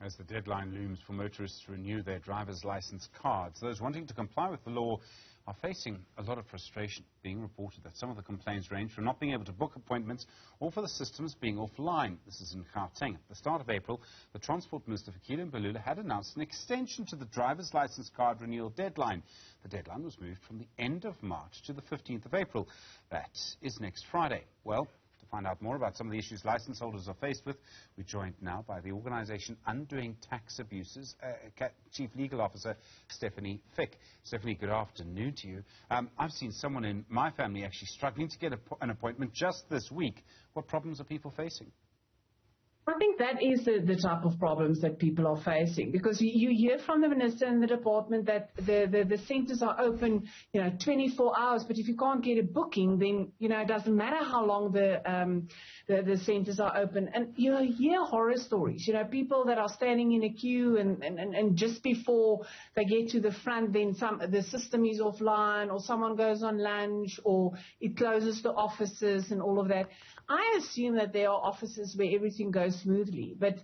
As the deadline looms for motorists to renew their driver's license cards, those wanting to comply with the law are facing a lot of frustration. Being reported that some of the complaints range from not being able to book appointments or for the systems being offline. This is in Gauteng. At the start of April, the Transport Minister Fikile Mbalula had announced an extension to the driver's license card renewal deadline. The deadline was moved from the end of March to the 15th of April. That is next Friday. Well, to find out more about some of the issues licence holders are faced with, we're joined now by the organisation Undoing Tax Abuses, Chief Legal Officer Stephanie Fick. Stephanie, good afternoon to you. I've seen someone in my family actually struggling to get an appointment just this week. What problems are people facing? I think that is the type of problems that people are facing, because you hear from the minister and the department that the centres are open, 24 hours. But if you can't get a booking, then it doesn't matter how long the centres are open. And you hear horror stories. People that are standing in a queue and just before they get to the front, then the system is offline, or someone goes on lunch, or it closes the offices and all of that. I assume that there are offices where everything goes smoothly, but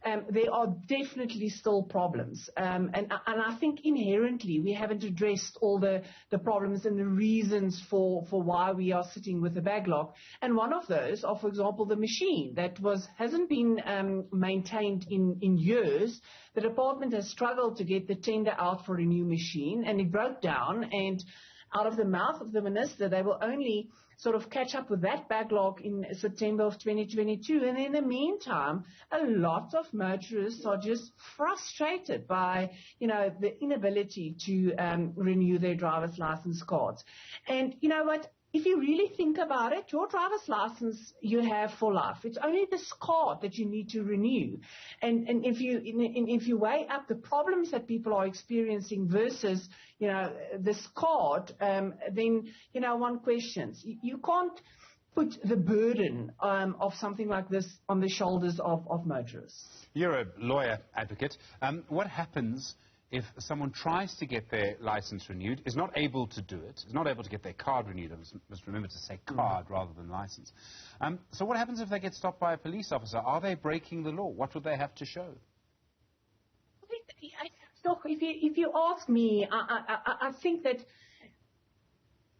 there are definitely still problems. And I think inherently we haven't addressed all the problems and the reasons for why we are sitting with a backlog. And one of those are, for example, the machine that hasn't been maintained in years. The department has struggled to get the tender out for a new machine, and it broke down. And out of the mouth of the minister, they will only sort of catch up with that backlog in September of 2022. And in the meantime, a lot of motorists are just frustrated by, the inability to renew their driver's license cards. And you know what? If you really think about it, your driver's license you have for life. It's only this card that you need to renew. And if you weigh up the problems that people are experiencing versus, this card, then, one questions. You can't put the burden of something like this on the shoulders of motorists. You're a lawyer advocate. What happens if someone tries to get their license renewed, is not able to do it, is not able to get their card renewed? I must remember to say card rather than license. So what happens if they get stopped by a police officer? Are they breaking the law? What would they have to show? Look, if you ask me, I think that,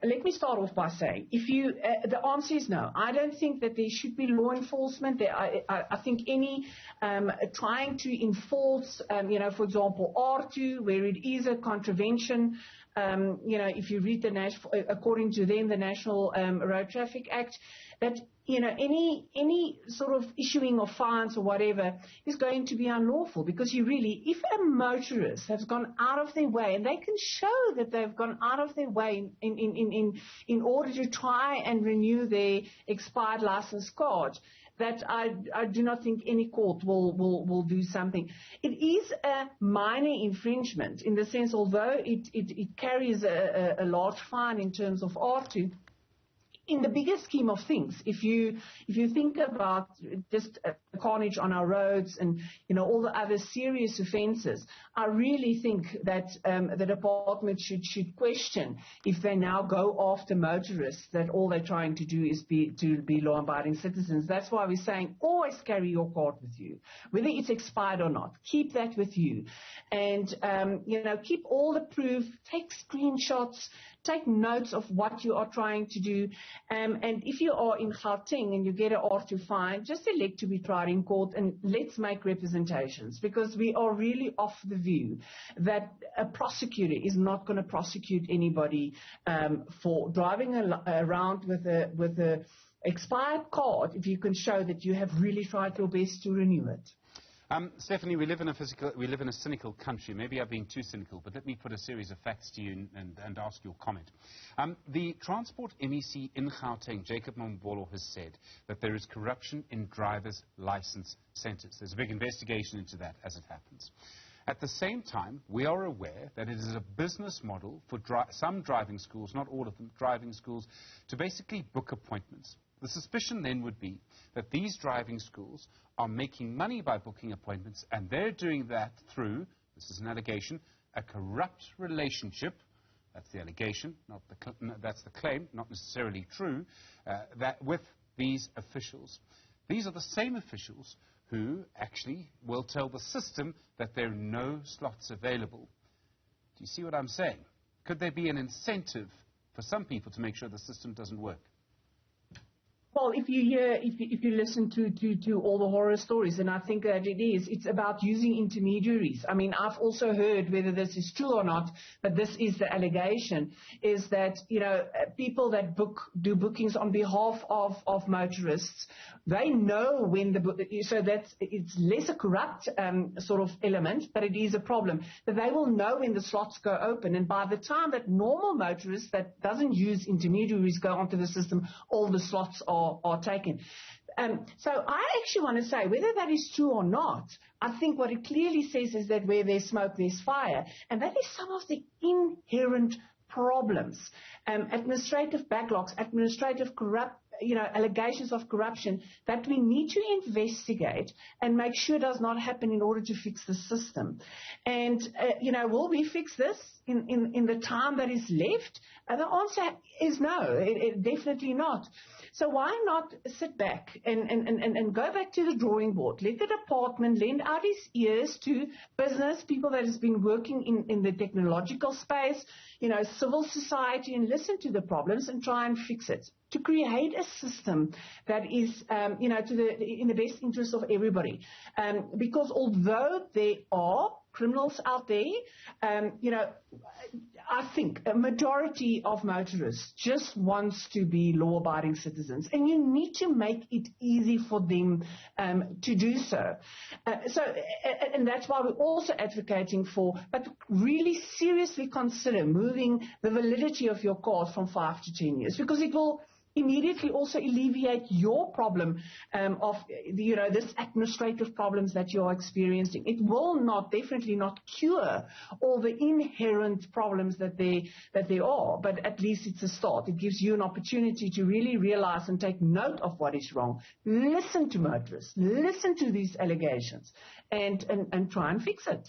let me start off by saying, the answer is no. I don't think that there should be law enforcement. I think any trying to enforce, for example, R2, where it is a contravention, if you read according to them, the National Road Traffic Act, that any sort of issuing of fines or whatever is going to be unlawful, because if a motorist has gone out of their way, and they can show that they've gone out of their way in order to try and renew their expired license card, that I do not think any court will do something. It is a minor infringement in the sense, although it carries a large fine in terms of R2. In the bigger scheme of things, if you think about just carnage on our roads and all the other serious offences, I really think that the department should question if they now go after motorists that all they're trying to do is to be law-abiding citizens. That's why we're saying always carry your card with you, whether it's expired or not. Keep that with you, and keep all the proof. Take screenshots. Take notes of what you are trying to do. And if you are in Gauteng and you get an R2 fine, just elect to be tried in court, and let's make representations, because we are really off the view that a prosecutor is not going to prosecute anybody for driving around with a expired card if you can show that you have really tried your best to renew it. Stephanie, we live in a cynical country. Maybe I've been too cynical, but let me put a series of facts to you and ask your comment. The Transport MEC in Gauteng, Jacob Mbolo, has said that there is corruption in driver's license centres. There's a big investigation into that as it happens. At the same time, we are aware that it is a business model for some driving schools, not all of them, driving schools, to basically book appointments. The suspicion then would be that these driving schools are making money by booking appointments, and they're doing that through, this is an allegation, a corrupt relationship. That's the allegation, that's the claim, not necessarily true, that with these officials. These are the same officials who actually will tell the system that there are no slots available. Do you see what I'm saying? Could there be an incentive for some people to make sure the system doesn't work? Well, if you listen to all the horror stories, and I think that it's about using intermediaries. I mean, I've also heard, whether this is true or not, but this is the allegation, is that, people that do bookings on behalf of motorists, they know when so that it's less a corrupt sort of element, but it is a problem, that they will know when the slots go open, and by the time that normal motorists that doesn't use intermediaries go onto the system, all the slots are taken. So I actually want to say, whether that is true or not, I think what it clearly says is that where there's smoke, there's fire. And that is some of the inherent problems. Administrative backlogs, administrative allegations of corruption that we need to investigate and make sure does not happen in order to fix the system. And, will we fix this in the time that is left? The answer is no, definitely not. So why not sit back and go back to the drawing board? Let the department lend out his ears to business, people that has been working in the technological space, civil society, and listen to the problems and try and fix it, to create a system that is, in the best interest of everybody. Because although there are criminals out there, I think a majority of motorists just wants to be law-abiding citizens, and you need to make it easy for them to do so. And that's why we're also advocating for, but really seriously consider moving the validity of your card from 5 to 10 years, because it will immediately also alleviate your problem of this administrative problems that you're experiencing. It will definitely not cure all the inherent problems that there are, but at least it's a start. It gives you an opportunity to really realize and take note of what is wrong. Listen to motorists, listen to these allegations, and try and fix it.